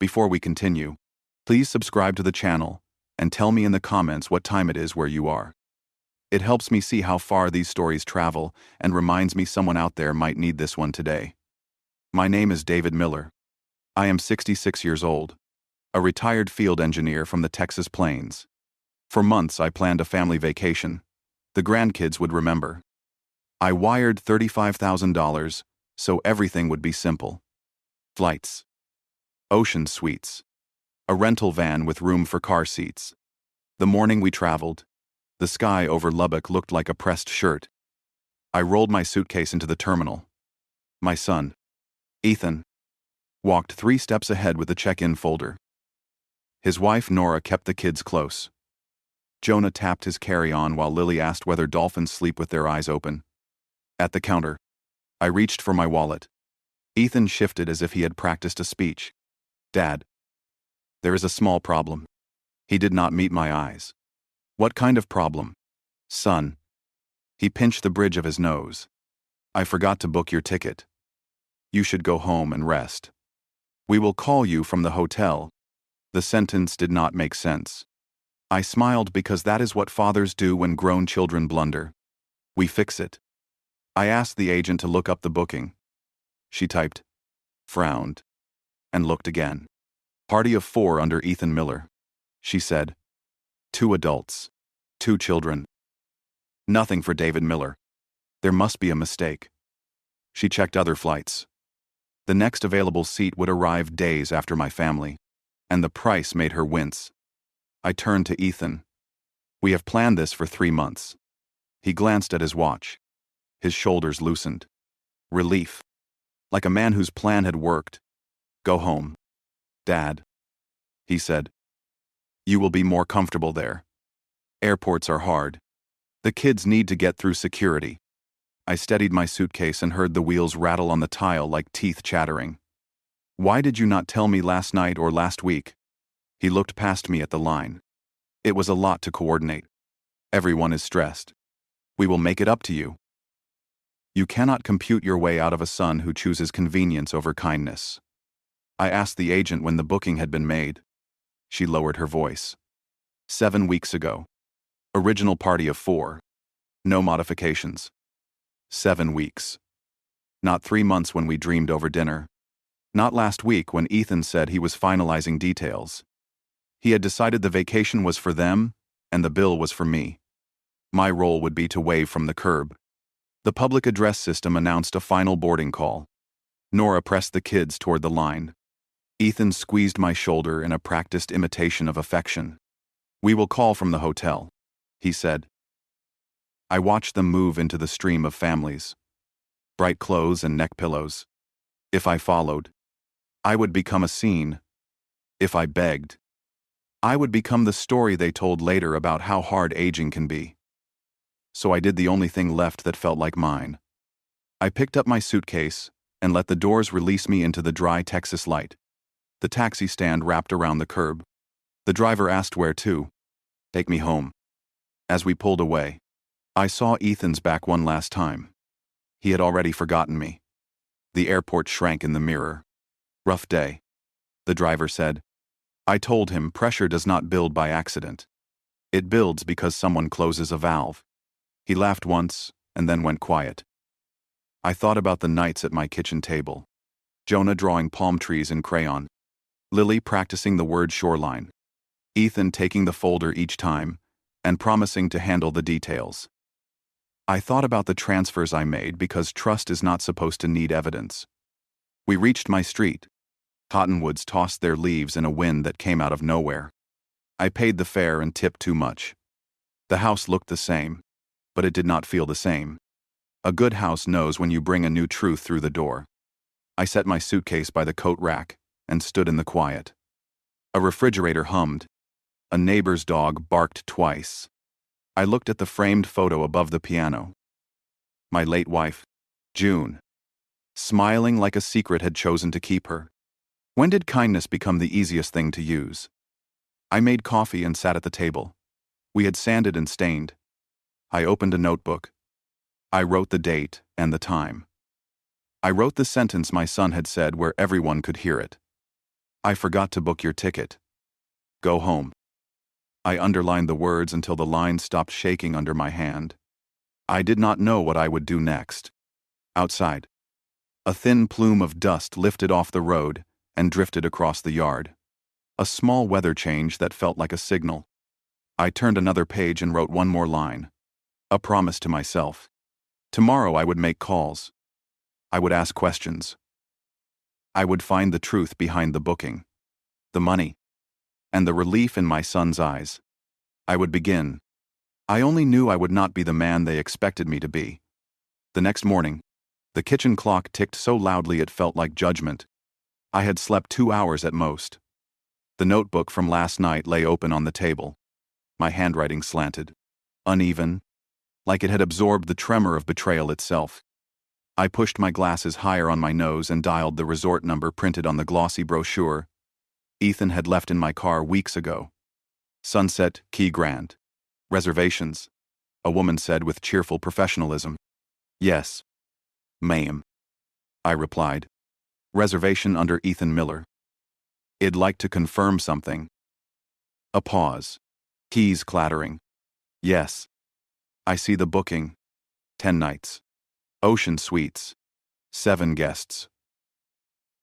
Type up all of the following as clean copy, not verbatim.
Before we continue, please subscribe to the channel and tell me in the comments what time it is where you are. It helps me see how far these stories travel and reminds me someone out there might need this one today. My name is David Miller. I am 66 years old, a retired field engineer from the Texas Plains. For months I planned a family vacation. The grandkids would remember. I wired $35,000 so everything would be simple. Flights, ocean suites, a rental van with room for car seats. The morning we traveled, the sky over Lubbock looked like a pressed shirt. I rolled my suitcase into the terminal. My son, Ethan, walked 3 steps ahead with the check-in folder. His wife, Nora, kept the kids close. Jonah tapped his carry-on while Lily asked whether dolphins sleep with their eyes open. At the counter, I reached for my wallet. Ethan shifted as if he had practiced a speech. "Dad, there is a small problem." He did not meet my eyes. "What kind of problem?" "Son." He pinched the bridge of his nose. "I forgot to book your ticket. You should go home and rest. We will call you from the hotel." The sentence did not make sense. I smiled because that is what fathers do when grown children blunder. "We fix it." I asked the agent to look up the booking. She typed, frowned, and looked again. "Party of 4 under Ethan Miller," she said. 2 adults, 2 children. Nothing for David Miller. There must be a mistake. She checked other flights. The next available seat would arrive days after my family, and the price made her wince. I turned to Ethan. "We have planned this for 3 months. He glanced at his watch. His shoulders loosened. Relief. Like a man whose plan had worked. "Go home, Dad," he said. "You will be more comfortable there. Airports are hard. The kids need to get through security." I steadied my suitcase and heard the wheels rattle on the tile like teeth chattering. "Why did you not tell me last night or last week?" He looked past me at the line. "It was a lot to coordinate. Everyone is stressed. We will make it up to you." You cannot compute your way out of a son who chooses convenience over kindness. I asked the agent when the booking had been made. She lowered her voice. 7 weeks ago. Original party of 4. No modifications. 7 weeks. Not 3 months when we dreamed over dinner. Not last week when Ethan said he was finalizing details. He had decided the vacation was for them, and the bill was for me. My role would be to wave from the curb. The public address system announced a final boarding call. Nora pressed the kids toward the line. Ethan squeezed my shoulder in a practiced imitation of affection. "We will call from the hotel," he said. I watched them move into the stream of families. Bright clothes and neck pillows. If I followed, I would become a scene. If I begged, I would become the story they told later about how hard aging can be. So I did the only thing left that felt like mine. I picked up my suitcase and let the doors release me into the dry Texas light. The taxi stand wrapped around the curb. The driver asked where to. "Take me home." As we pulled away, I saw Ethan's back one last time. He had already forgotten me. The airport shrank in the mirror. "Rough day," the driver said. I told him pressure does not build by accident. It builds because someone closes a valve. He laughed once and then went quiet. I thought about the nights at my kitchen table. Jonah drawing palm trees in crayon. Lily practicing the word shoreline. Ethan taking the folder each time and promising to handle the details. I thought about the transfers I made because trust is not supposed to need evidence. We reached my street. Cottonwoods tossed their leaves in a wind that came out of nowhere. I paid the fare and tipped too much. The house looked the same, but it did not feel the same. A good house knows when you bring a new truth through the door. I set my suitcase by the coat rack and stood in the quiet. A refrigerator hummed. A neighbor's dog barked twice. I looked at the framed photo above the piano. My late wife, June, smiling like a secret had chosen to keep her. When did kindness become the easiest thing to use? I made coffee and sat at the table. We had sanded and stained. I opened a notebook. I wrote the date and the time. I wrote the sentence my son had said where everyone could hear it. I forgot to book your ticket. Go home. I underlined the words until the line stopped shaking under my hand. I did not know what I would do next. Outside, a thin plume of dust lifted off the road and drifted across the yard. A small weather change that felt like a signal. I turned another page and wrote one more line. A promise to myself. Tomorrow I would make calls. I would ask questions. I would find the truth behind the booking, the money, and the relief in my son's eyes. I would begin. I only knew I would not be the man they expected me to be. The next morning, the kitchen clock ticked so loudly it felt like judgment. I had slept 2 hours at most. The notebook from last night lay open on the table. My handwriting slanted, uneven, like it had absorbed the tremor of betrayal itself. I pushed my glasses higher on my nose and dialed the resort number printed on the glossy brochure Ethan had left in my car weeks ago. Sunset, Key Grand. Reservations, a woman said with cheerful professionalism. Yes, ma'am, I replied. Reservation under Ethan Miller. I'd like to confirm something. A pause. Keys clattering. Yes. I see the booking. 10 nights. Ocean Suites. 7 guests.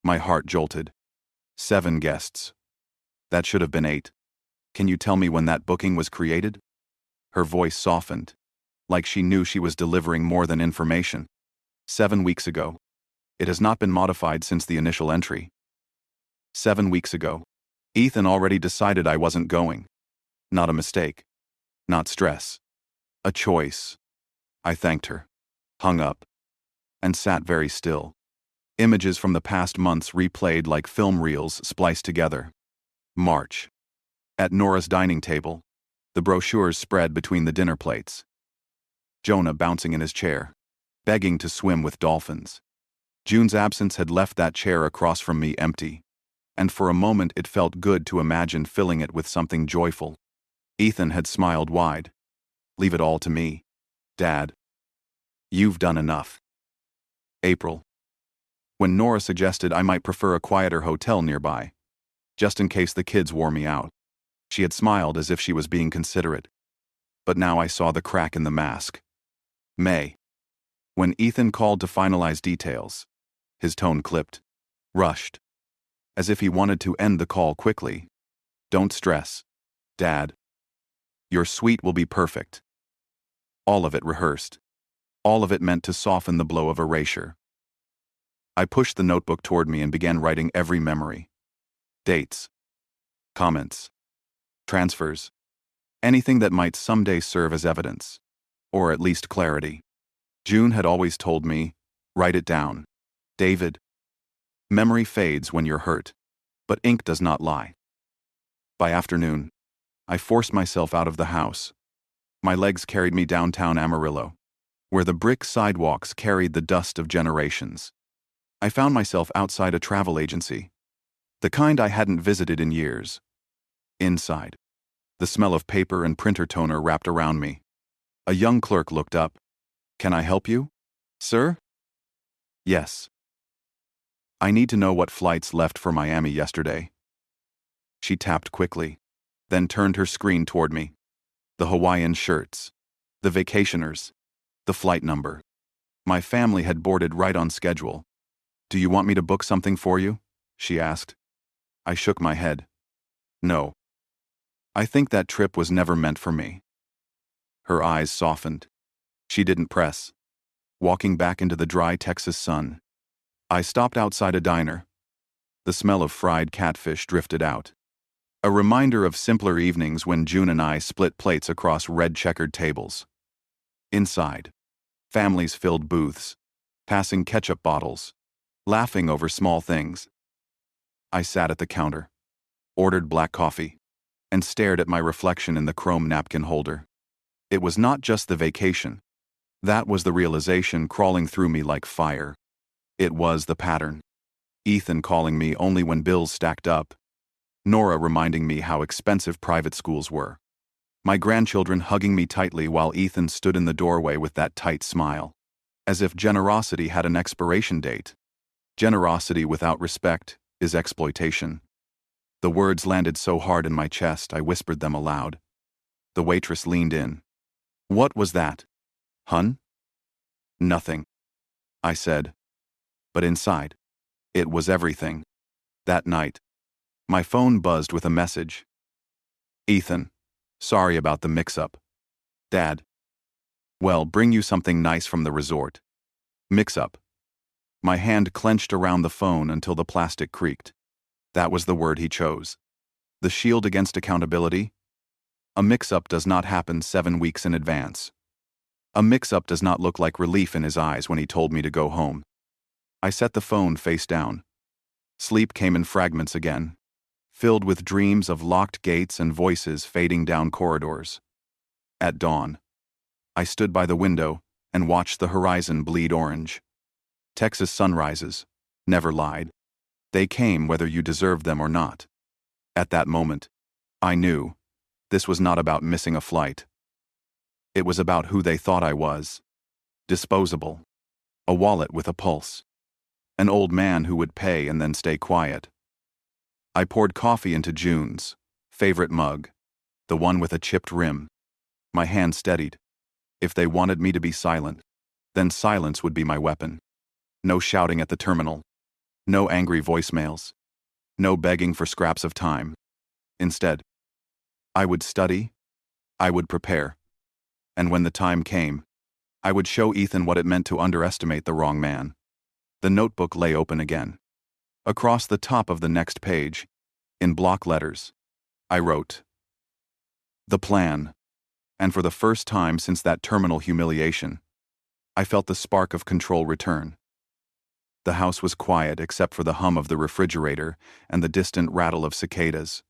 My heart jolted. 7 guests. That should have been 8. Can you tell me when that booking was created? Her voice softened, like she knew she was delivering more than information. 7 weeks ago. It has not been modified since the initial entry. 7 weeks ago. Ethan already decided I wasn't going. Not a mistake. Not stress. A choice. I thanked her, hung up, and sat very still. Images from the past months replayed like film reels spliced together. March. At Nora's dining table, the brochures spread between the dinner plates. Jonah bouncing in his chair, begging to swim with dolphins. June's absence had left that chair across from me empty, and for a moment it felt good to imagine filling it with something joyful. Ethan had smiled wide. Leave it all to me, Dad. You've done enough. April. When Nora suggested I might prefer a quieter hotel nearby, just in case the kids wore me out, she had smiled as if she was being considerate. But now I saw the crack in the mask. May. When Ethan called to finalize details, his tone clipped, rushed, as if he wanted to end the call quickly. Don't stress, Dad. Your suite will be perfect. All of it rehearsed. All of it meant to soften the blow of erasure. I pushed the notebook toward me and began writing every memory. Dates. Comments. Transfers. Anything that might someday serve as evidence. Or at least clarity. June had always told me, write it down. David. Memory fades when you're hurt, but ink does not lie. By afternoon, I forced myself out of the house. My legs carried me downtown Amarillo, where the brick sidewalks carried the dust of generations. I found myself outside a travel agency, the kind I hadn't visited in years. Inside, the smell of paper and printer toner wrapped around me. A young clerk looked up. Can I help you, sir? Yes. I need to know what flights left for Miami yesterday. She tapped quickly, then turned her screen toward me. The Hawaiian shirts, the vacationers, the flight number. My family had boarded right on schedule. Do you want me to book something for you? She asked. I shook my head. No. I think that trip was never meant for me. Her eyes softened. She didn't press. Walking back into the dry Texas sun, I stopped outside a diner. The smell of fried catfish drifted out. A reminder of simpler evenings when June and I split plates across red-checkered tables. Inside, families filled booths, passing ketchup bottles, laughing over small things. I sat at the counter, ordered black coffee, and stared at my reflection in the chrome napkin holder. It was not just the vacation. That was the realization crawling through me like fire. It was the pattern. Ethan calling me only when bills stacked up. Nora reminding me how expensive private schools were. My grandchildren hugging me tightly while Ethan stood in the doorway with that tight smile. As if generosity had an expiration date. Generosity without respect is exploitation. The words landed so hard in my chest I whispered them aloud. The waitress leaned in. "What was that, hun?" "Nothing," I said. But inside, it was everything. That night, my phone buzzed with a message. "Ethan, sorry about the mix-up. Dad. Well, bring you something nice from the resort. Mix-up." My hand clenched around the phone until the plastic creaked. That was the word he chose. The shield against accountability? A mix-up does not happen 7 weeks in advance. A mix-up does not look like relief in his eyes when he told me to go home. I set the phone face down. Sleep came in fragments again, filled with dreams of locked gates and voices fading down corridors. At dawn, I stood by the window and watched the horizon bleed orange. Texas sunrises never lied. They came whether you deserved them or not. At that moment, I knew this was not about missing a flight. It was about who they thought I was. Disposable. A wallet with a pulse. An old man who would pay and then stay quiet. I poured coffee into June's favorite mug, the one with a chipped rim. My hand steadied. If they wanted me to be silent, then silence would be my weapon. No shouting at the terminal. No angry voicemails. No begging for scraps of time. Instead, I would study. I would prepare. And when the time came, I would show Ethan what it meant to underestimate the wrong man. The notebook lay open again. Across the top of the next page, in block letters, I wrote, "The plan." And for the first time since that terminal humiliation, I felt the spark of control return. The house was quiet except for the hum of the refrigerator and the distant rattle of cicadas.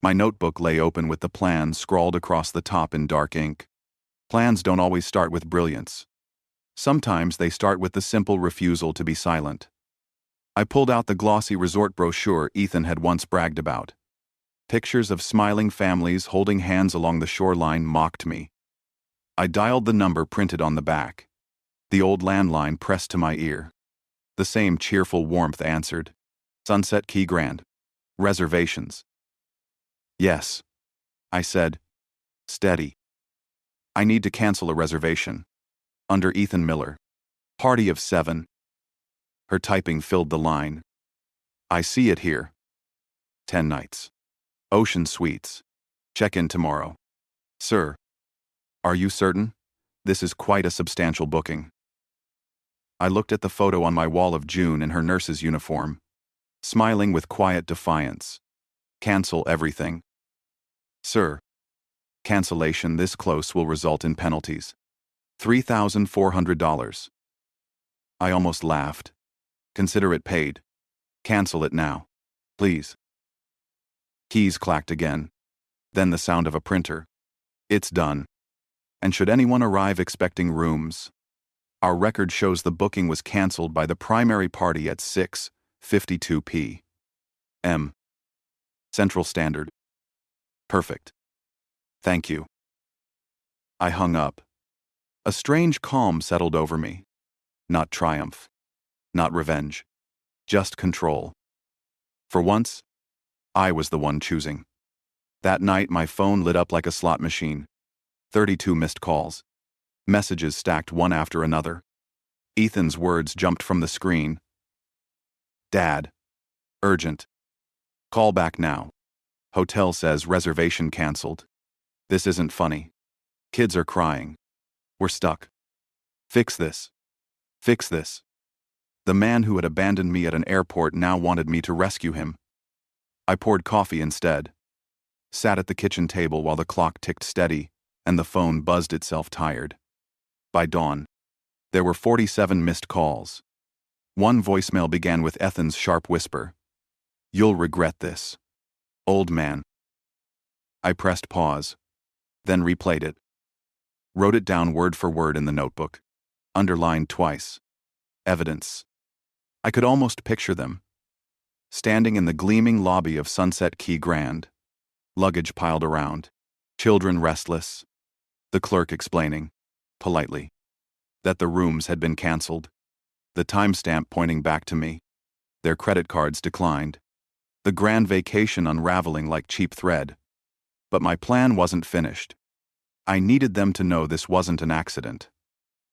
My notebook lay open with the plan scrawled across the top in dark ink. Plans don't always start with brilliance. Sometimes they start with the simple refusal to be silent. I pulled out the glossy resort brochure Ethan had once bragged about. Pictures of smiling families holding hands along the shoreline mocked me. I dialed the number printed on the back. The old landline pressed to my ear. The same cheerful warmth answered. "Sunset Key Grand. Reservations." "Yes," I said, steady. "I need to cancel a reservation. Under Ethan Miller. Party of 7. Her typing filled the line. "I see it here. 10 nights. Ocean Suites. Check-in tomorrow." "Sir, are you certain? This is quite a substantial booking." I looked at the photo on my wall of June in her nurse's uniform, smiling with quiet defiance. "Cancel everything." "Sir, cancellation this close will result in penalties. $3,400. I almost laughed. "Consider it paid. Cancel it now. Please." Keys clacked again. Then the sound of a printer. "It's done. And should anyone arrive expecting rooms, our record shows the booking was cancelled by the primary party at 6:52 p.m. Central Standard." "Perfect. Thank you." I hung up. A strange calm settled over me. Not triumph. Not revenge. Just control. For once, I was the one choosing. That night my phone lit up like a slot machine. 32 missed calls. Messages stacked one after another. Ethan's words jumped from the screen. "Dad. Urgent. Call back now. Hotel says reservation cancelled. This isn't funny. Kids are crying. We're stuck. Fix this. Fix this." The man who had abandoned me at an airport now wanted me to rescue him. I poured coffee instead. Sat at the kitchen table while the clock ticked steady and the phone buzzed itself tired. By dawn, there were 47 missed calls. One voicemail began with Ethan's sharp whisper. "You'll regret this. Old man." I pressed pause, then replayed it. Wrote it down word for word in the notebook. Underlined twice. Evidence. I could almost picture them. Standing in the gleaming lobby of Sunset Key Grand. Luggage piled around. Children restless. The clerk explaining, politely, that the rooms had been cancelled. The timestamp pointing back to me. Their credit cards declined. The grand vacation unraveling like cheap thread. But my plan wasn't finished. I needed them to know this wasn't an accident.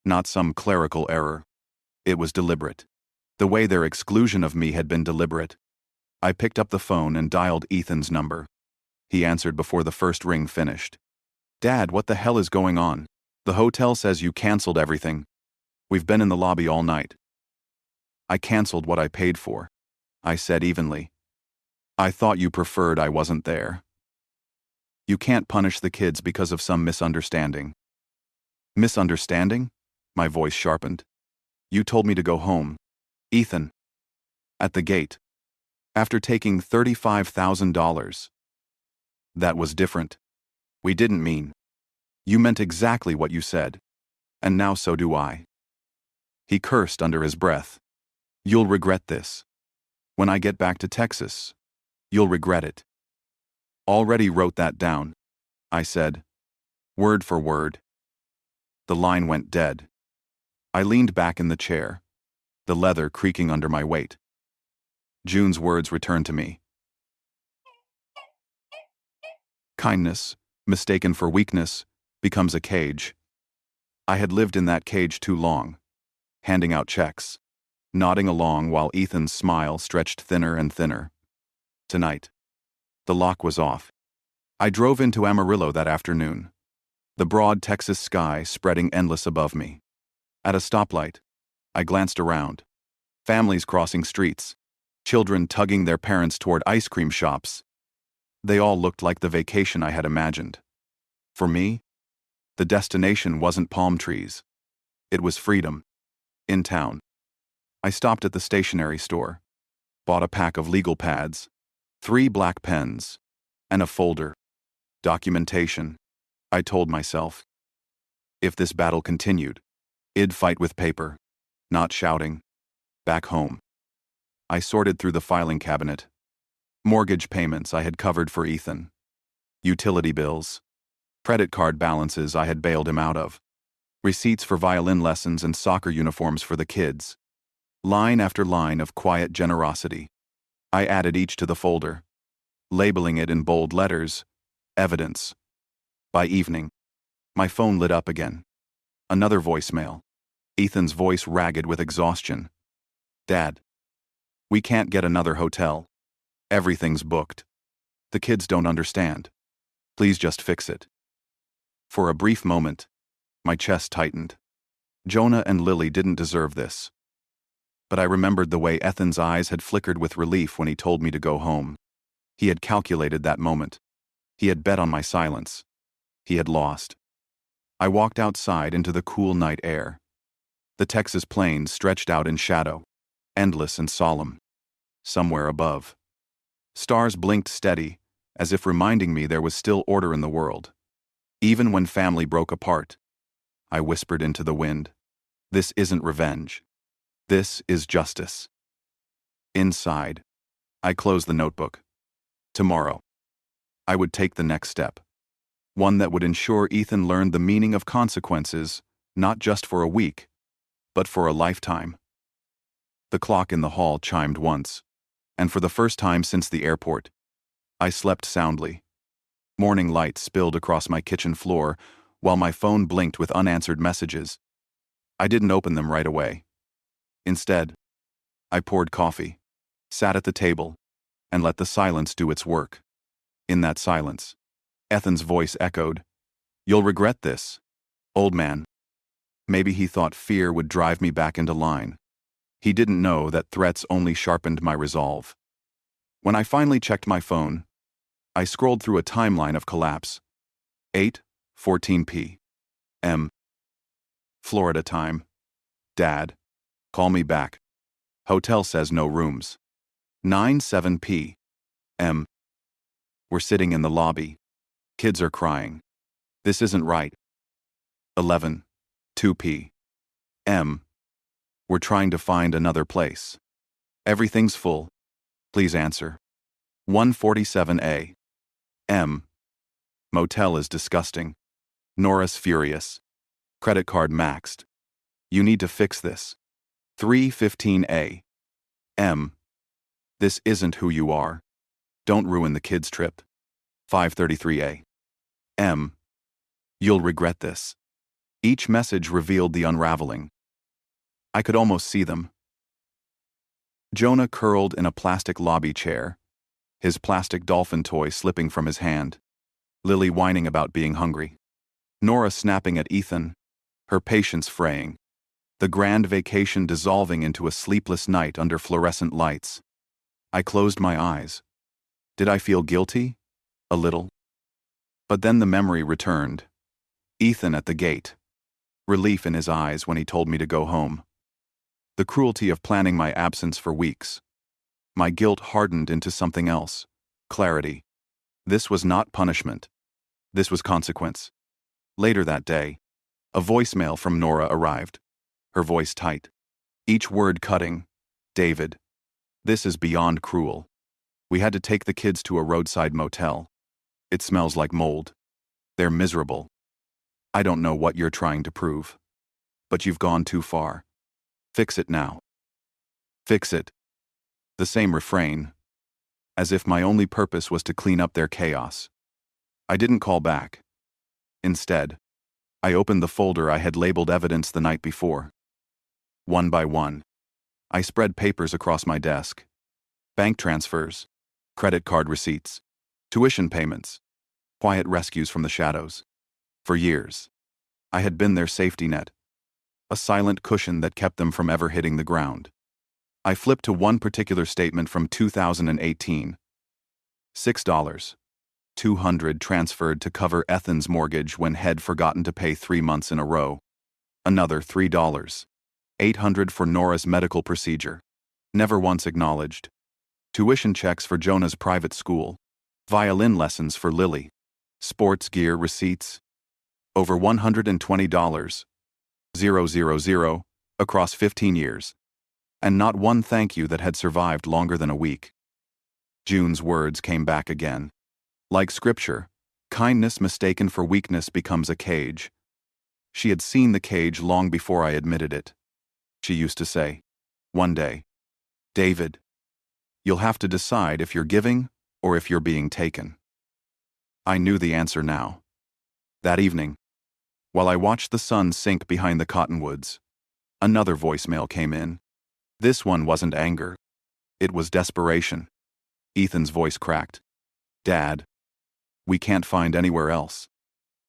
Not some clerical error. It was deliberate. The way their exclusion of me had been deliberate. I picked up the phone and dialed Ethan's number. He answered before the first ring finished. "Dad, what the hell is going on? The hotel says you canceled everything. We've been in the lobby all night." "I canceled what I paid for," I said evenly. "I thought you preferred I wasn't there." "You can't punish the kids because of some misunderstanding." "Misunderstanding?" My voice sharpened. "You told me to go home. Ethan." "At the gate. After taking $35,000. That was different. We didn't mean. You meant exactly what you said. And now so do I." He cursed under his breath. "You'll regret this. When I get back to Texas, you'll regret it." "Already wrote that down," I said, word for word. The line went dead. I leaned back in the chair, the leather creaking under my weight. June's words returned to me. "Kindness, mistaken for weakness, becomes a cage." I had lived in that cage too long, handing out checks, nodding along while Ethan's smile stretched thinner and thinner. Tonight, the lock was off. I drove into Amarillo that afternoon, the broad Texas sky spreading endless above me. At a stoplight, I glanced around. Families crossing streets, children tugging their parents toward ice cream shops. They all looked like the vacation I had imagined. For me, the destination wasn't palm trees. It was freedom. In town. I stopped at the stationery store, bought a pack of legal pads, 3 black pens, and a folder. Documentation, I told myself. If this battle continued, I'd fight with paper, not shouting. Back home. I sorted through the filing cabinet. Mortgage payments I had covered for Ethan. Utility bills. Credit card balances I had bailed him out of. Receipts for violin lessons and soccer uniforms for the kids. Line after line of quiet generosity. I added each to the folder, labeling it in bold letters, evidence. By evening, my phone lit up again. Another voicemail. Ethan's voice ragged with exhaustion. "Dad, we can't get another hotel. Everything's booked. The kids don't understand. Please just fix it." For a brief moment, my chest tightened. Jonah and Lily didn't deserve this. But I remembered the way Ethan's eyes had flickered with relief when he told me to go home. He had calculated that moment. He had bet on my silence. He had lost. I walked outside into the cool night air. The Texas plains stretched out in shadow, endless and solemn. Somewhere above, stars blinked steady, as if reminding me there was still order in the world. Even when family broke apart, I whispered into the wind, "This isn't revenge. This is justice." Inside, I closed the notebook. Tomorrow, I would take the next step. One that would ensure Ethan learned the meaning of consequences, not just for a week, but for a lifetime. The clock in the hall chimed once, and for the first time since the airport, I slept soundly. Morning light spilled across my kitchen floor, while my phone blinked with unanswered messages. I didn't open them right away. Instead, I poured coffee, sat at the table, and let the silence do its work. In that silence, Ethan's voice echoed, "You'll regret this, old man." Maybe he thought fear would drive me back into line. He didn't know that threats only sharpened my resolve. When I finally checked my phone, I scrolled through a timeline of collapse. 8:14 p.m. Florida time. Dad, call me back. Hotel says no rooms. 9:07 p.m. We're sitting in the lobby. Kids are crying. This isn't right. 11:02 p.m. We're trying to find another place. Everything's full. Please answer. 1:47 a.m. Motel is disgusting. Nora's furious. Credit card maxed. You need to fix this. 3:15 a.m. This isn't who you are. Don't ruin the kids' trip. 5:33 a.m. You'll regret this. Each message revealed the unraveling. I could almost see them. Jonah curled in a plastic lobby chair, his plastic dolphin toy slipping from his hand. Lily whining about being hungry. Nora snapping at Ethan, her patience fraying. The grand vacation dissolving into a sleepless night under fluorescent lights. I closed my eyes. Did I feel guilty? A little. But then the memory returned. Ethan at the gate. Relief in his eyes when he told me to go home. The cruelty of planning my absence for weeks. My guilt hardened into something else. Clarity. This was not punishment. This was consequence. Later that day, a voicemail from Nora arrived. Her voice tight. Each word cutting. David. This is beyond cruel. We had to take the kids to a roadside motel. It smells like mold. They're miserable. I don't know what you're trying to prove. But you've gone too far. Fix it now. Fix it. The same refrain. As if my only purpose was to clean up their chaos. I didn't call back. Instead, I opened the folder I had labeled evidence the night before. One by one, I spread papers across my desk. Bank transfers, credit card receipts, tuition payments, quiet rescues from the shadows. For years, I had been their safety net, a silent cushion that kept them from ever hitting the ground. I flipped to one particular statement from 2018. $6. $200 transferred to cover Ethan's mortgage when he'd forgotten to pay 3 months in a row. Another $3. $800 for Nora's medical procedure. Never once acknowledged. Tuition checks for Jonah's private school. Violin lessons for Lily. Sports gear receipts. Over $120. 000 across 15 years. And not one thank you that had survived longer than a week. June's words came back again. Like scripture, kindness mistaken for weakness becomes a cage. She had seen the cage long before I admitted it. She used to say, one day, David, you'll have to decide if you're giving or if you're being taken. I knew the answer now. That evening, while I watched the sun sink behind the cottonwoods, another voicemail came in. This one wasn't anger. It was desperation. Ethan's voice cracked. Dad, we can't find anywhere else.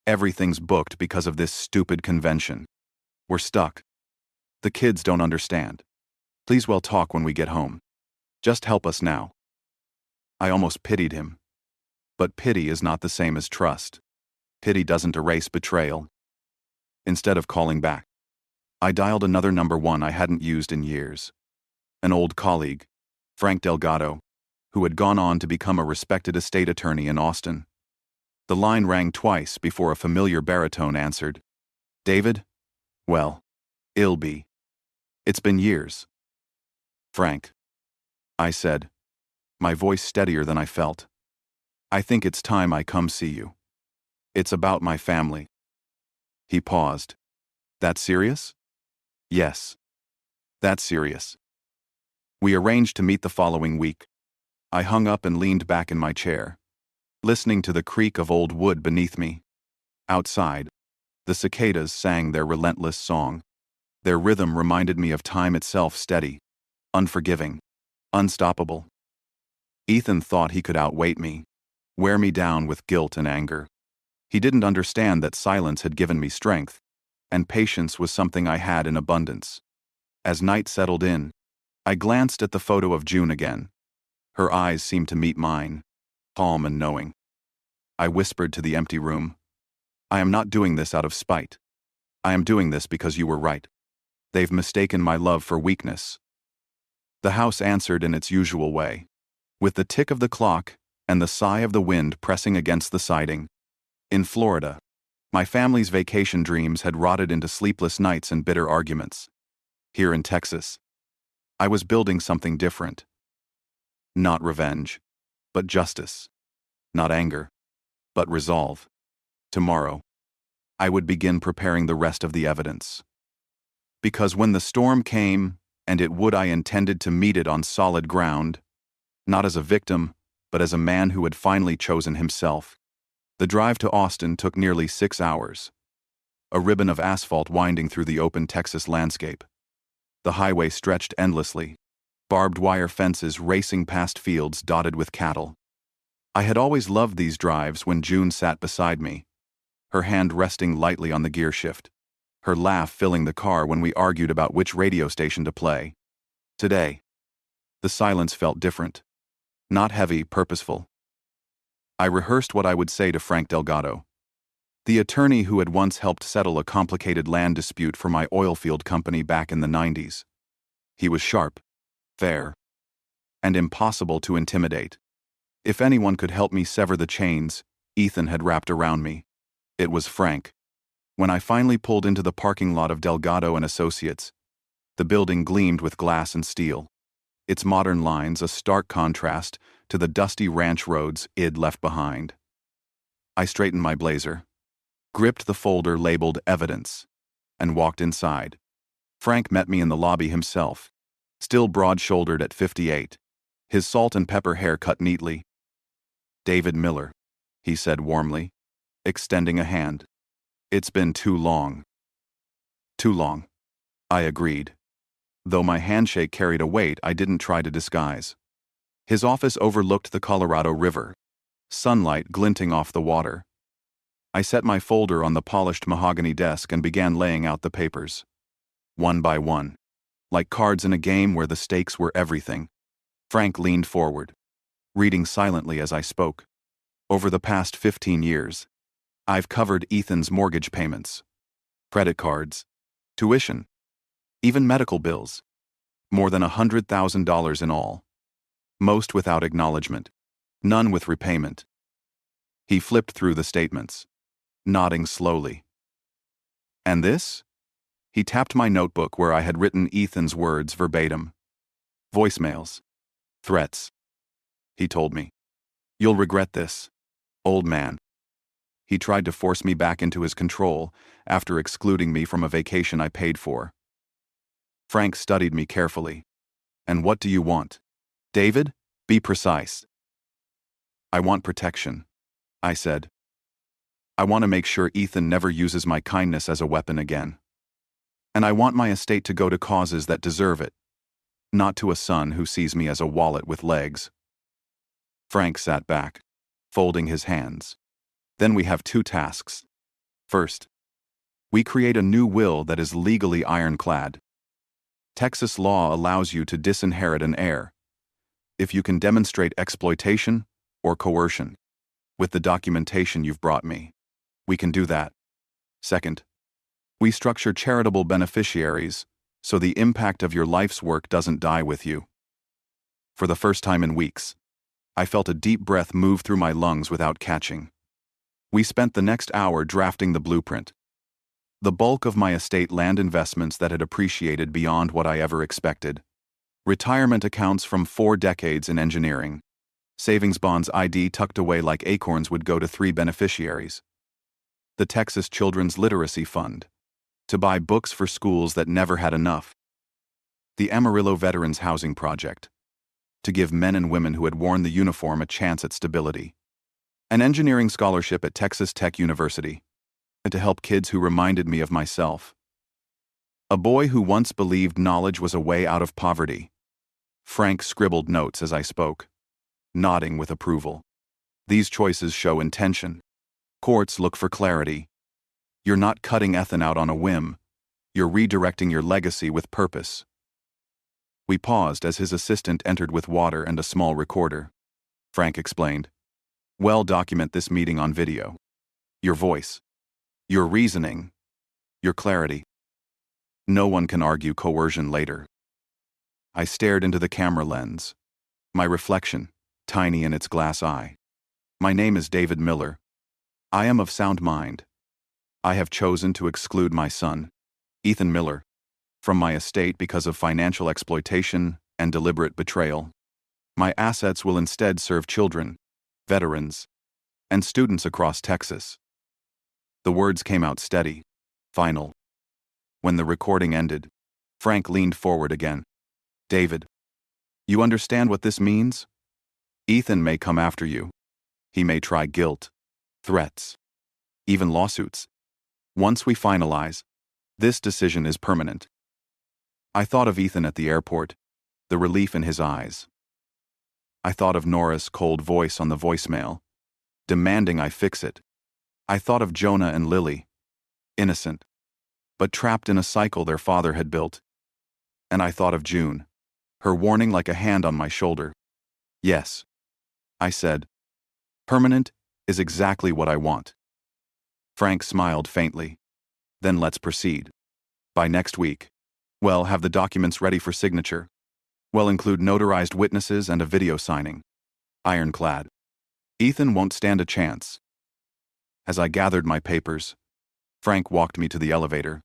Everything's booked because of this stupid convention. We're stuck. The kids don't understand. Please we'll talk when we get home. Just help us now. I almost pitied him. But pity is not the same as trust. Pity doesn't erase betrayal. Instead of calling back, I dialed another number one I hadn't used in years. An old colleague, Frank Delgado, who had gone on to become a respected estate attorney in Austin. The line rang twice before a familiar baritone answered. David? Well, it'll be. It's been years. Frank, I said, my voice steadier than I felt. I think it's time I come see you. It's about my family. He paused. That serious? Yes. That's serious. We arranged to meet the following week. I hung up and leaned back in my chair, listening to the creak of old wood beneath me. Outside, the cicadas sang their relentless song. Their rhythm reminded me of time itself, steady, unforgiving, unstoppable. Ethan thought he could outweight me, wear me down with guilt and anger. He didn't understand that silence had given me strength, and patience was something I had in abundance. As night settled in, I glanced at the photo of June again. Her eyes seemed to meet mine, calm and knowing. I whispered to the empty room, I am not doing this out of spite. I am doing this because you were right. They've mistaken my love for weakness. The house answered in its usual way, with the tick of the clock and the sigh of the wind pressing against the siding. In Florida, my family's vacation dreams had rotted into sleepless nights and bitter arguments. Here in Texas, I was building something different. Not revenge, but justice. Not anger, but resolve. Tomorrow, I would begin preparing the rest of the evidence. Because when the storm came, and it would, I intended to meet it on solid ground, not as a victim, but as a man who had finally chosen himself. The drive to Austin took nearly 6 hours. A ribbon of asphalt winding through the open Texas landscape. The highway stretched endlessly, barbed wire fences racing past fields dotted with cattle. I had always loved these drives when June sat beside me, her hand resting lightly on the gear shift, her laugh filling the car when we argued about which radio station to play. Today, the silence felt different. Not heavy, purposeful. I rehearsed what I would say to Frank Delgado, the attorney who had once helped settle a complicated land dispute for my oilfield company back in the 90s. He was sharp, fair, and impossible to intimidate. If anyone could help me sever the chains Ethan had wrapped around me, it was Frank. When I finally pulled into the parking lot of Delgado and Associates, the building gleamed with glass and steel, its modern lines a stark contrast to the dusty ranch roads I'd left behind. I straightened my blazer, gripped the folder labeled Evidence, and walked inside. Frank met me in the lobby himself, still broad-shouldered at 58, his salt and pepper hair cut neatly. "David Miller," he said warmly, extending a hand. "It's been too long." "Too long," I agreed, though my handshake carried a weight I didn't try to disguise. His office overlooked the Colorado River, sunlight glinting off the water. I set my folder on the polished mahogany desk and began laying out the papers. One by one, like cards in a game where the stakes were everything. Frank leaned forward, reading silently as I spoke. "Over the past 15 years, I've covered Ethan's mortgage payments, credit cards, tuition, even medical bills. More than $100,000 in all. Most without acknowledgement, none with repayment." He flipped through the statements, nodding slowly. "And this?" He tapped my notebook where I had written Ethan's words verbatim. "Voicemails. Threats." He told me. "You'll regret this, old man." He tried to force me back into his control after excluding me from a vacation I paid for. Frank studied me carefully. "And what do you want? David, be precise." "I want protection," I said. "I want to make sure Ethan never uses my kindness as a weapon again. And I want my estate to go to causes that deserve it, not to a son who sees me as a wallet with legs." Frank sat back, folding his hands. "Then we have 2 tasks. First, we create a new will that is legally ironclad. Texas law allows you to disinherit an heir if you can demonstrate exploitation or coercion. With the documentation you've brought me, we can do that. Second, we structure charitable beneficiaries so the impact of your life's work doesn't die with you." For the first time in weeks, I felt a deep breath move through my lungs without catching. We spent the next hour drafting the blueprint. The bulk of my estate land investments that had appreciated beyond what I ever expected. Retirement accounts from 4 decades in engineering. Savings bonds ID tucked away like acorns would go to 3 beneficiaries. The Texas Children's Literacy Fund, to buy books for schools that never had enough. The Amarillo Veterans Housing Project, to give men and women who had worn the uniform a chance at stability. An engineering scholarship at Texas Tech University, and to help kids who reminded me of myself. A boy who once believed knowledge was a way out of poverty. Frank scribbled notes as I spoke, nodding with approval. "These choices show intention. Courts look for clarity. You're not cutting Ethan out on a whim. You're redirecting your legacy with purpose." We paused as his assistant entered with water and a small recorder. Frank explained. "Well, document this meeting on video. Your voice, your reasoning, your clarity. No one can argue coercion later." I stared into the camera lens, my reflection, tiny in its glass eye. "My name is David Miller. I am of sound mind. I have chosen to exclude my son, Ethan Miller, from my estate because of financial exploitation and deliberate betrayal. My assets will instead serve children, veterans, and students across Texas." The words came out steady, final. When the recording ended, Frank leaned forward again. "David, you understand what this means? Ethan may come after you. He may try guilt, threats, even lawsuits. Once we finalize, this decision is permanent. I thought of Ethan at the airport, the relief in his eyes. I thought of Nora's cold voice on the voicemail, demanding I fix it. I thought of Jonah and Lily, innocent, but trapped in a cycle their father had built. And I thought of June, her warning like a hand on my shoulder. Yes, I said, permanent is exactly what I want. Frank smiled faintly. Then let's proceed. By next week, we'll have the documents ready for signature. We'll include notarized witnesses and a video signing. Ironclad. Ethan won't stand a chance. As I gathered my papers, Frank walked me to the elevator.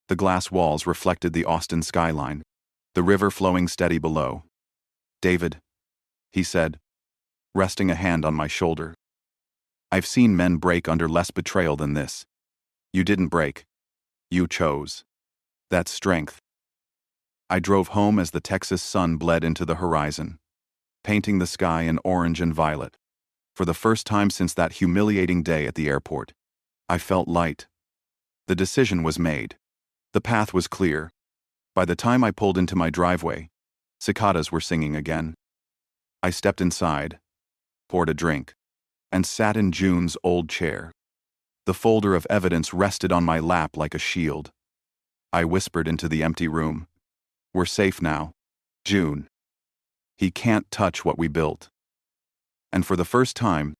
The glass walls reflected the Austin skyline, the river flowing steady below. David, he said, resting a hand on my shoulder. I've seen men break under less betrayal than this. You didn't break. You chose. That's strength. I drove home as the Texas sun bled into the horizon, painting the sky in orange and violet. For the first time since that humiliating day at the airport, I felt light. The decision was made. The path was clear. By the time I pulled into my driveway, cicadas were singing again. I stepped inside, poured a drink, and sat in June's old chair. The folder of evidence rested on my lap like a shield. I whispered into the empty room. We're safe now, June. He can't touch what we built. And for the first time,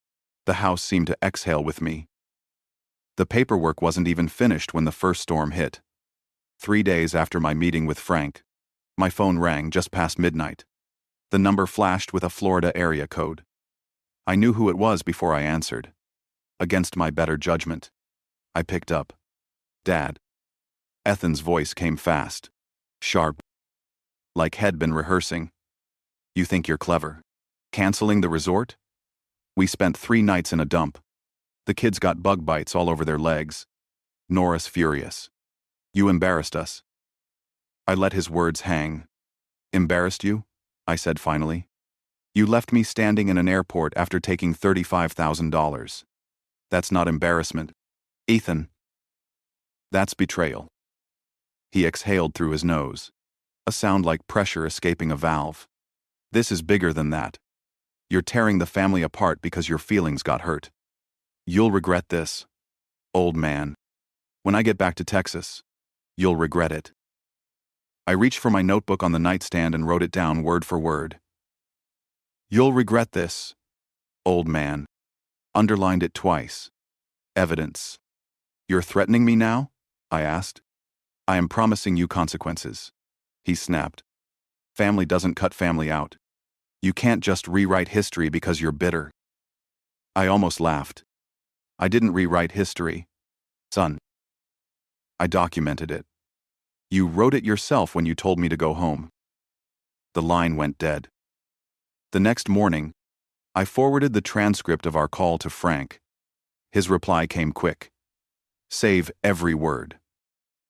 the house seemed to exhale with me. The paperwork wasn't even finished when the first storm hit. 3 days after my meeting with Frank, my phone rang just past midnight. The number flashed with a Florida area code. I knew who it was before I answered. Against my better judgment, I picked up. Dad. Ethan's voice came fast, sharp, like he'd been rehearsing. You think you're clever? Canceling the resort? We spent 3 nights in a dump. The kids got bug bites all over their legs. Nora's furious. You embarrassed us. I let his words hang. Embarrassed you? I said finally. You left me standing in an airport after taking $35,000. That's not embarrassment. Ethan. That's betrayal. He exhaled through his nose, a sound like pressure escaping a valve. This is bigger than that. You're tearing the family apart because your feelings got hurt. You'll regret this, old man. When I get back to Texas, you'll regret it. I reached for my notebook on the nightstand and wrote it down word for word. You'll regret this, old man. Underlined it twice. Evidence. You're threatening me now? I asked. I am promising you consequences. He snapped. Family doesn't cut family out. You can't just rewrite history because you're bitter. I almost laughed. I didn't rewrite history, son. I documented it. You wrote it yourself when you told me to go home. The line went dead. The next morning, I forwarded the transcript of our call to Frank. His reply came quick. Save every word.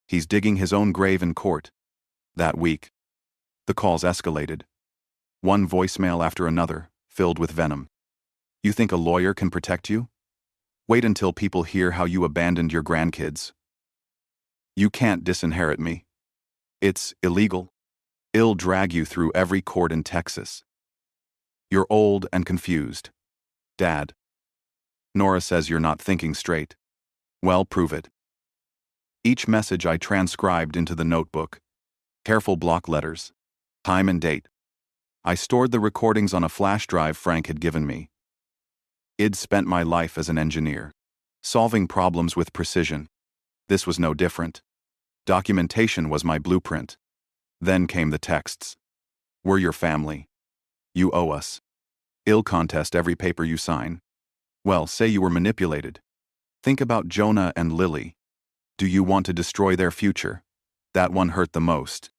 He's digging his own grave in court. That week, the calls escalated. One voicemail after another, filled with venom. You think a lawyer can protect you? Wait until people hear how you abandoned your grandkids. You can't disinherit me. It's illegal. It'll drag you through every court in Texas. You're old and confused. Dad. Nora says you're not thinking straight. Well, prove it. Each message I transcribed into the notebook. Careful block letters. Time and date. I stored the recordings on a flash drive Frank had given me. I'd spent my life as an engineer, solving problems with precision. This was no different. Documentation was my blueprint. Then came the texts. We're your family. You owe us. I'll contest every paper you sign. Well, say you were manipulated. Think about Jonah and Lily. Do you want to destroy their future? That one hurt the most.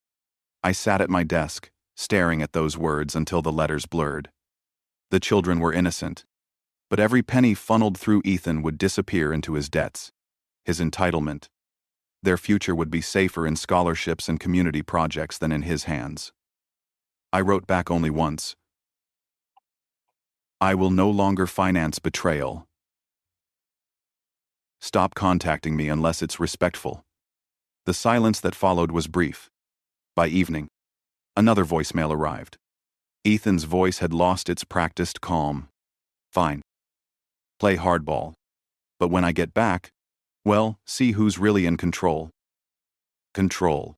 I sat at my desk, staring at those words until the letters blurred. The children were innocent, but every penny funneled through Ethan would disappear into his debts, his entitlement. Their future would be safer in scholarships and community projects than in his hands. I wrote back only once. I will no longer finance betrayal. Stop contacting me unless it's respectful. The silence that followed was brief. By evening, another voicemail arrived. Ethan's voice had lost its practiced calm. Fine. Play hardball. But when I get back, well, see who's really in control. Control.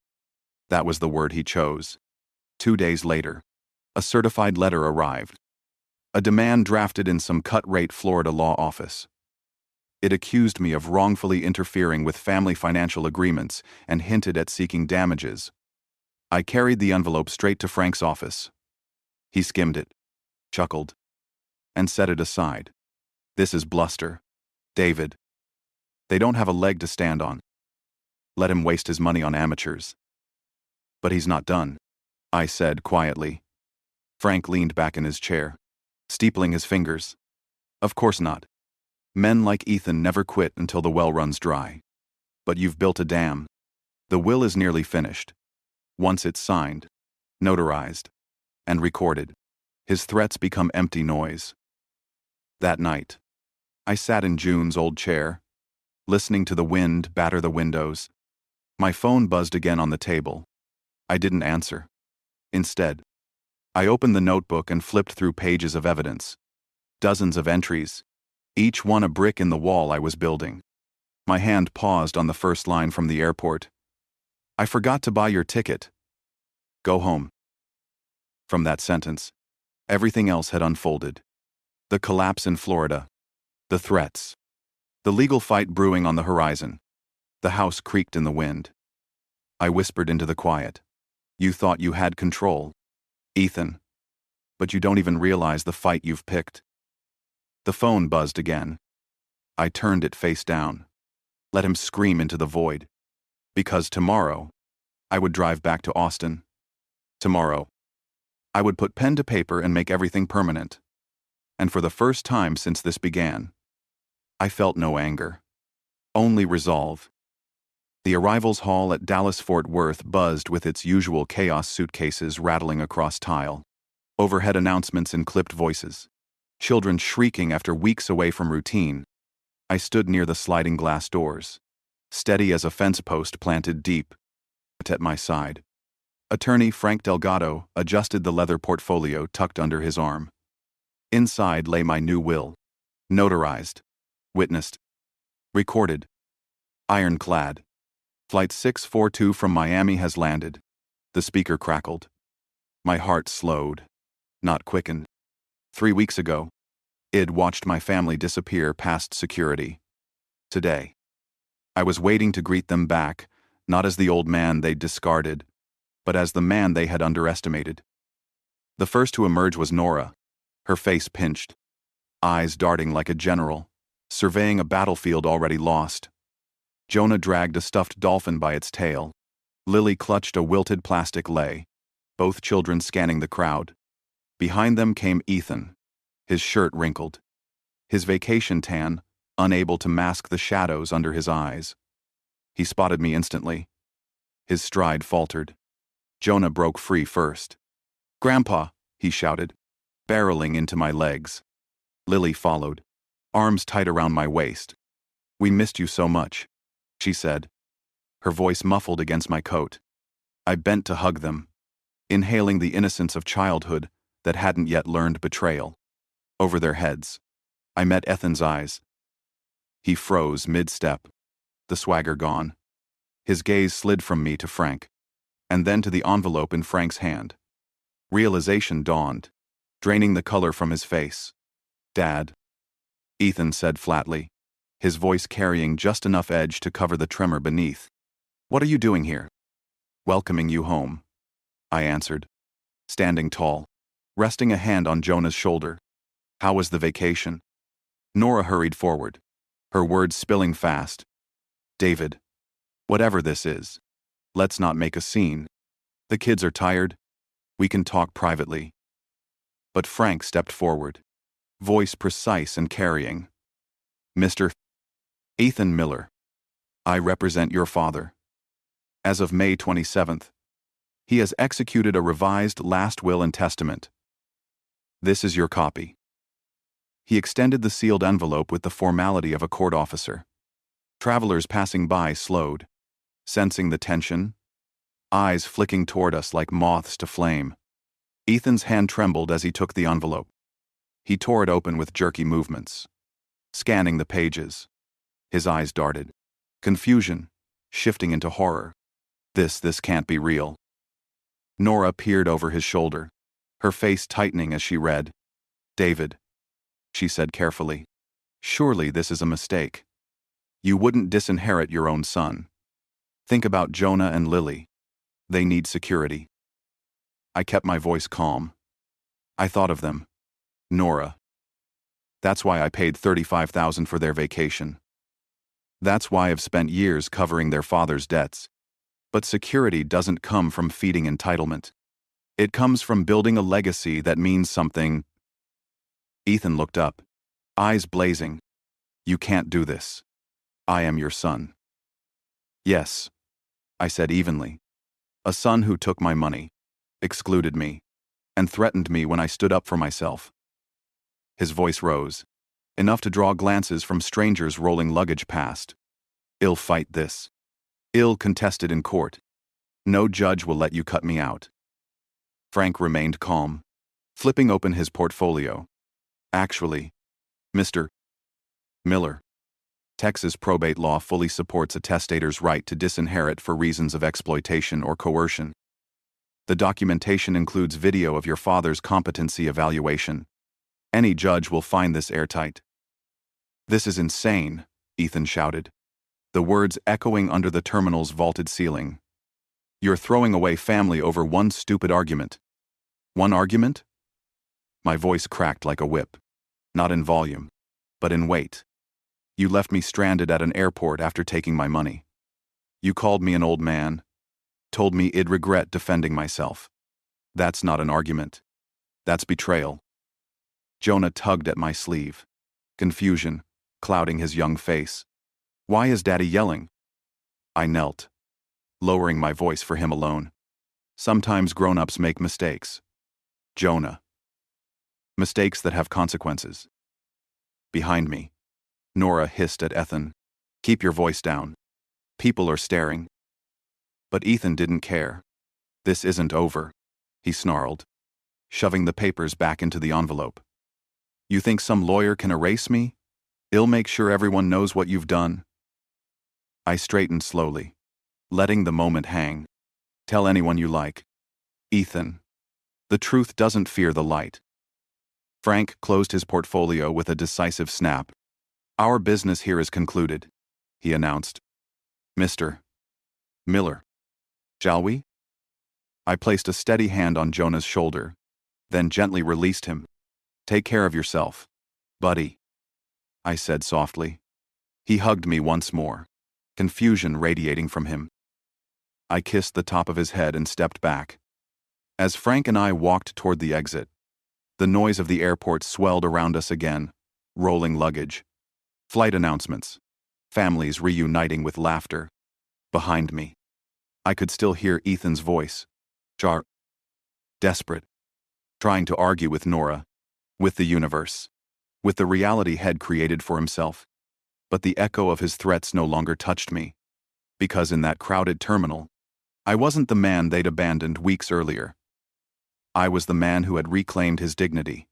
That was the word he chose. 2 days later, a certified letter arrived. A demand drafted in some cut-rate Florida law office. It accused me of wrongfully interfering with family financial agreements and hinted at seeking damages. I carried the envelope straight to Frank's office. He skimmed it, chuckled, and set it aside. This is bluster, David. They don't have a leg to stand on. Let him waste his money on amateurs. But he's not done, I said quietly. Frank leaned back in his chair, steepling his fingers. Of course not. Men like Ethan never quit until the well runs dry. But you've built a dam. The will is nearly finished. Once it's signed, notarized, and recorded, his threats become empty noise. That night, I sat in June's old chair, listening to the wind batter the windows. My phone buzzed again on the table. I didn't answer. Instead, I opened the notebook and flipped through pages of evidence. Dozens of entries, each one a brick in the wall I was building. My hand paused on the first line from the airport. I forgot to buy your ticket. Go home. From that sentence, everything else had unfolded. The collapse in Florida, the threats, the legal fight brewing on the horizon. The house creaked in the wind. I whispered into the quiet. You thought you had control, Ethan, but you don't even realize the fight you've picked. The phone buzzed again. I turned it face down. Let him scream into the void. Because tomorrow, I would drive back to Austin. Tomorrow, I would put pen to paper and make everything permanent. And for the first time since this began, I felt no anger. Only resolve. The arrivals hall at Dallas-Fort Worth buzzed with its usual chaos, suitcases rattling across tile, overhead announcements in clipped voices, children shrieking after weeks away from routine. I stood near the sliding glass doors, steady as a fence post planted deep. At my side, attorney Frank Delgado adjusted the leather portfolio tucked under his arm. Inside lay my new will, notarized, witnessed, recorded, ironclad. Flight 642 from Miami has landed. The speaker crackled. My heart slowed, not quickened. 3 weeks ago, I'd watched my family disappear past security. Today, I was waiting to greet them back, not as the old man they'd discarded, but as the man they had underestimated. The first to emerge was Nora, her face pinched, eyes darting like a general, surveying a battlefield already lost. Jonah dragged a stuffed dolphin by its tail. Lily clutched a wilted plastic lei, both children scanning the crowd. Behind them came Ethan, his shirt wrinkled, his vacation tan unable to mask the shadows under his eyes. He spotted me instantly. His stride faltered. Jonah broke free first. "Grandpa," he shouted, barreling into my legs. Lily followed, arms tight around my waist. "We missed you so much," she said, her voice muffled against my coat. I bent to hug them, inhaling the innocence of childhood that hadn't yet learned betrayal. Over their heads, I met Ethan's eyes. He froze mid-step, the swagger gone. His gaze slid from me to Frank, and then to the envelope in Frank's hand. Realization dawned, draining the color from his face. "Dad," Ethan said flatly, his voice carrying just enough edge to cover the tremor beneath. "What are you doing here?" "Welcoming you home," I answered, standing tall, resting a hand on Jonah's shoulder. "How was the vacation?" Nora hurried forward, her words spilling fast. "David, whatever this is, let's not make a scene. The kids are tired. We can talk privately." But Frank stepped forward, voice precise and carrying. "Mr. Ethan Miller, I represent your father. As of May 27th, he has executed a revised last will and testament. This is your copy. He extended the sealed envelope with the formality of a court officer. Travelers passing by slowed, sensing the tension, eyes flicking toward us like moths to flame. Ethan's hand trembled as he took the envelope. He tore it open with jerky movements, scanning the pages. His eyes darted. Confusion, shifting into horror. This can't be real. Nora peered over his shoulder, her face tightening as she read. David, she said carefully, surely this is a mistake. You wouldn't disinherit your own son. Think about Jonah and Lily. They need security. I kept my voice calm. I thought of them. Nora. That's why I paid $35,000 for their vacation. That's why I've spent years covering their father's debts. But security doesn't come from feeding entitlement. It comes from building a legacy that means something. Ethan looked up, eyes blazing. You can't do this. I am your son. Yes, I said evenly. A son who took my money, excluded me, and threatened me when I stood up for myself. His voice rose, enough to draw glances from strangers rolling luggage past. I'll fight this. I'll contest it in court. No judge will let you cut me out. Frank remained calm, flipping open his portfolio. Actually, Mr. Miller, Texas probate law fully supports a testator's right to disinherit for reasons of exploitation or coercion. The documentation includes video of your father's competency evaluation. Any judge will find this airtight. This is insane, Ethan shouted, the words echoing under the terminal's vaulted ceiling. You're throwing away family over one stupid argument. One argument? My voice cracked like a whip, not in volume, but in weight. You left me stranded at an airport after taking my money. You called me an old man, told me I'd regret defending myself. That's not an argument. That's betrayal. Jonah tugged at my sleeve, confusion clouding his young face. Why is Daddy yelling? I knelt, lowering my voice for him alone. Sometimes grown-ups make mistakes. Jonah. Mistakes that have consequences. Behind me, Nora hissed at Ethan. Keep your voice down. People are staring. But Ethan didn't care. This isn't over, he snarled, shoving the papers back into the envelope. You think some lawyer can erase me? I'll make sure everyone knows what you've done. I straightened slowly, letting the moment hang. Tell anyone you like. Ethan. The truth doesn't fear the light. Frank closed his portfolio with a decisive snap. Our business here is concluded, he announced. Mr. Miller. Shall we? I placed a steady hand on Jonah's shoulder, then gently released him. Take care of yourself, buddy, I said softly. He hugged me once more, confusion radiating from him. I kissed the top of his head and stepped back. As Frank and I walked toward the exit, the noise of the airport swelled around us again, rolling luggage, flight announcements, families reuniting with laughter. Behind me, I could still hear Ethan's voice, sharp, desperate, trying to argue with Nora, with the universe, with the reality he'd created for himself. But the echo of his threats no longer touched me, because in that crowded terminal, I wasn't the man they'd abandoned weeks earlier. I was the man who had reclaimed his dignity,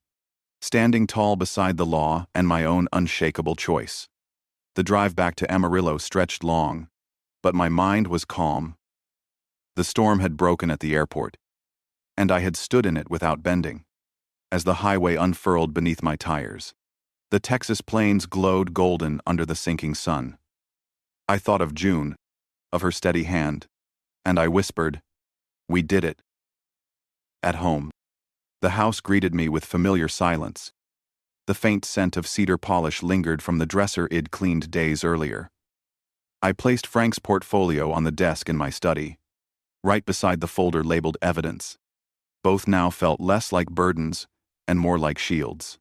standing tall beside the law and my own unshakable choice. The drive back to Amarillo stretched long, but my mind was calm. The storm had broken at the airport, and I had stood in it without bending. As the highway unfurled beneath my tires, the Texas plains glowed golden under the sinking sun. I thought of June, of her steady hand, and I whispered, "We did it." At home, the house greeted me with familiar silence. The faint scent of cedar polish lingered from the dresser I'd cleaned days earlier. I placed Frank's portfolio on the desk in my study, right beside the folder labeled evidence. Both now felt less like burdens and more like shields.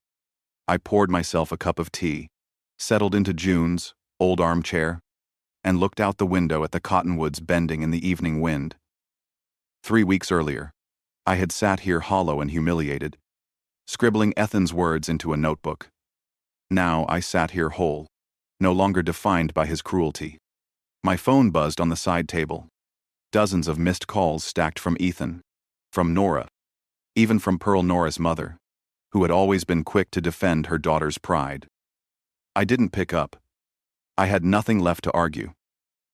I poured myself a cup of tea, settled into June's old armchair, and looked out the window at the cottonwoods bending in the evening wind. 3 weeks earlier, I had sat here hollow and humiliated, scribbling Ethan's words into a notebook. Now I sat here whole, no longer defined by his cruelty. My phone buzzed on the side table. Dozens of missed calls stacked from Ethan, from Nora, even from Pearl, Nora's mother, who had always been quick to defend her daughter's pride. I didn't pick up. I had nothing left to argue.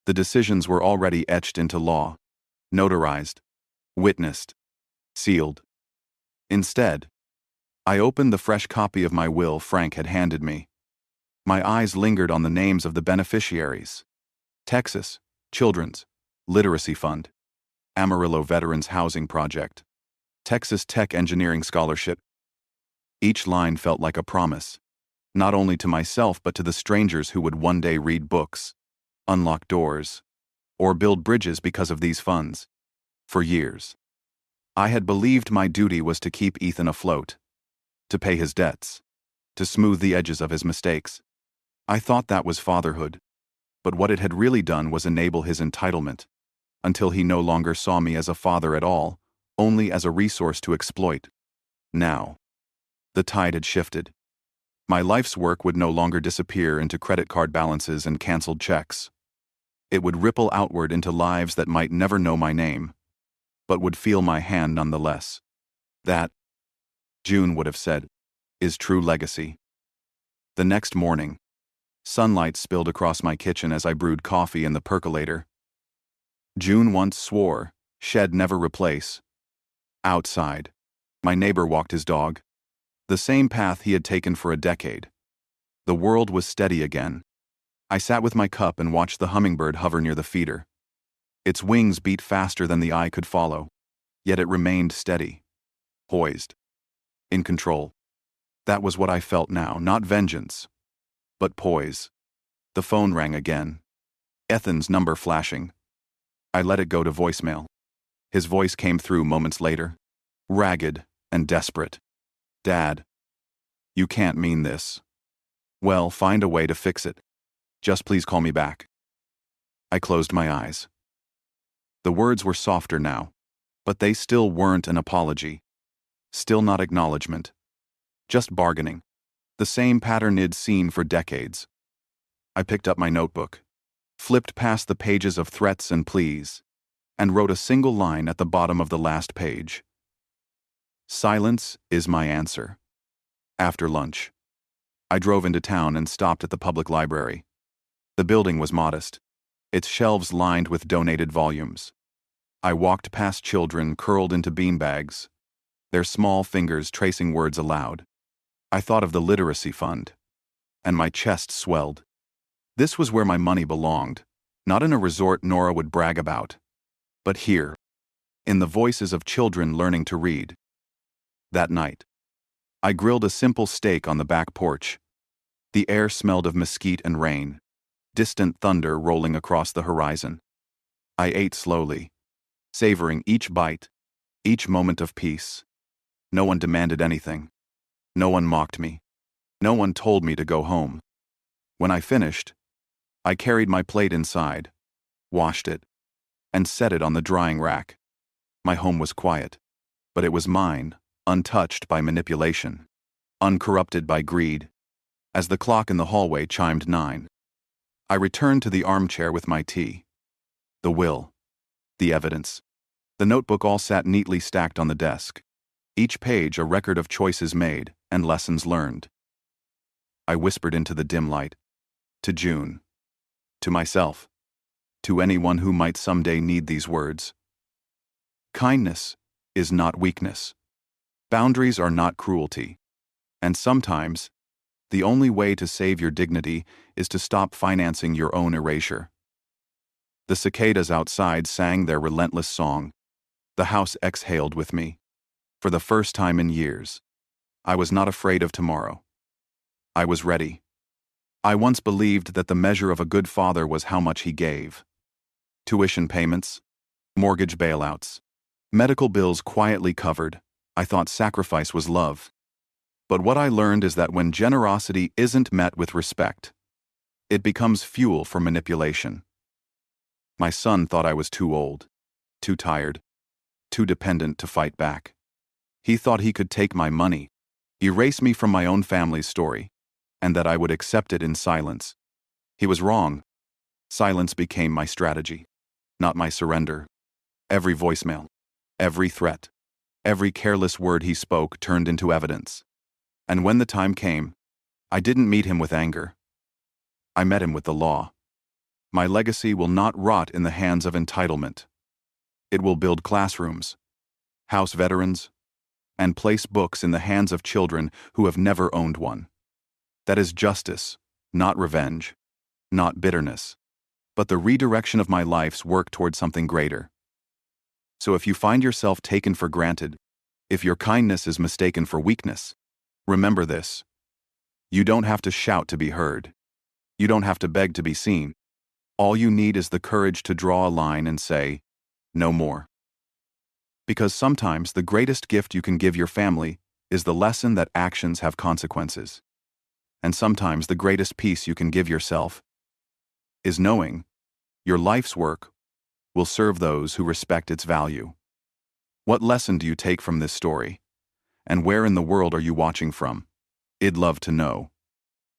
The decisions were already etched into law, notarized, witnessed, sealed. Instead, I opened the fresh copy of my will Frank had handed me. My eyes lingered on the names of the beneficiaries: Texas Children's Literacy Fund, Amarillo Veterans Housing Project, Texas Tech Engineering Scholarship. Each line felt like a promise, not only to myself but to the strangers who would one day read books, unlock doors, or build bridges because of these funds. For years, I had believed my duty was to keep Ethan afloat, to pay his debts, to smooth the edges of his mistakes. I thought that was fatherhood, but what it had really done was enable his entitlement, until he no longer saw me as a father at all, only as a resource to exploit. Now, the tide had shifted. My life's work would no longer disappear into credit card balances and canceled checks. It would ripple outward into lives that might never know my name, but would feel my hand nonetheless. That, June would have said, is true legacy. The next morning, sunlight spilled across my kitchen as I brewed coffee in the percolator. June once swore, "Shed never replace." Outside, my neighbor walked his dog, the same path he had taken for a decade. The world was steady again. I sat with my cup and watched the hummingbird hover near the feeder. Its wings beat faster than the eye could follow, yet it remained steady, poised, in control. That was what I felt now, not vengeance, but poise. The phone rang again. Ethan's number flashing. I let it go to voicemail. His voice came through moments later, ragged and desperate. "Dad, you can't mean this." "Well, find a way to fix it. Just please call me back." I closed my eyes. The words were softer now, but they still weren't an apology. Still not acknowledgement. Just bargaining. The same pattern I'd seen for decades. I picked up my notebook, flipped past the pages of threats and pleas, and wrote a single line at the bottom of the last page. "Silence is my answer." After lunch, I drove into town and stopped at the public library. The building was modest, its shelves lined with donated volumes. I walked past children curled into beanbags, their small fingers tracing words aloud. I thought of the literacy fund, and my chest swelled. This was where my money belonged, not in a resort Nora would brag about, but here, in the voices of children learning to read. That night, I grilled a simple steak on the back porch. The air smelled of mesquite and rain, distant thunder rolling across the horizon. I ate slowly, savoring each bite, each moment of peace. No one demanded anything. No one mocked me. No one told me to go home. When I finished, I carried my plate inside, washed it, and set it on the drying rack. My home was quiet, but it was mine, untouched by manipulation, uncorrupted by greed. As the clock in the hallway chimed 9, I returned to the armchair with my tea. The will, the evidence, the notebook all sat neatly stacked on the desk, each page a record of choices made and lessons learned. I whispered into the dim light, to June, to myself, to anyone who might someday need these words. Kindness is not weakness. Boundaries are not cruelty. And sometimes, the only way to save your dignity is to stop financing your own erasure. The cicadas outside sang their relentless song. The house exhaled with me. For the first time in years, I was not afraid of tomorrow. I was ready. I once believed that the measure of a good father was how much he gave. Tuition payments, mortgage bailouts, medical bills quietly covered. I thought sacrifice was love. But what I learned is that when generosity isn't met with respect, it becomes fuel for manipulation. My son thought I was too old, too tired, too dependent to fight back. He thought he could take my money, erase me from my own family's story. and that I would accept it in silence. He was wrong. Silence became my strategy, not my surrender. Every voicemail, every threat, every careless word he spoke turned into evidence. And when the time came, I didn't meet him with anger. I met him with the law. My legacy will not rot in the hands of entitlement. It will build classrooms, house veterans, and place books in the hands of children who have never owned one. That is justice, not revenge, not bitterness, but the redirection of my life's work toward something greater. So if you find yourself taken for granted, if your kindness is mistaken for weakness, remember this. You don't have to shout to be heard. You don't have to beg to be seen. All you need is the courage to draw a line and say, no more. Because sometimes the greatest gift you can give your family is the lesson that actions have consequences. And sometimes the greatest peace you can give yourself is knowing your life's work will serve those who respect its value. What lesson do you take from this story? And where in the world are you watching from? I'd love to know.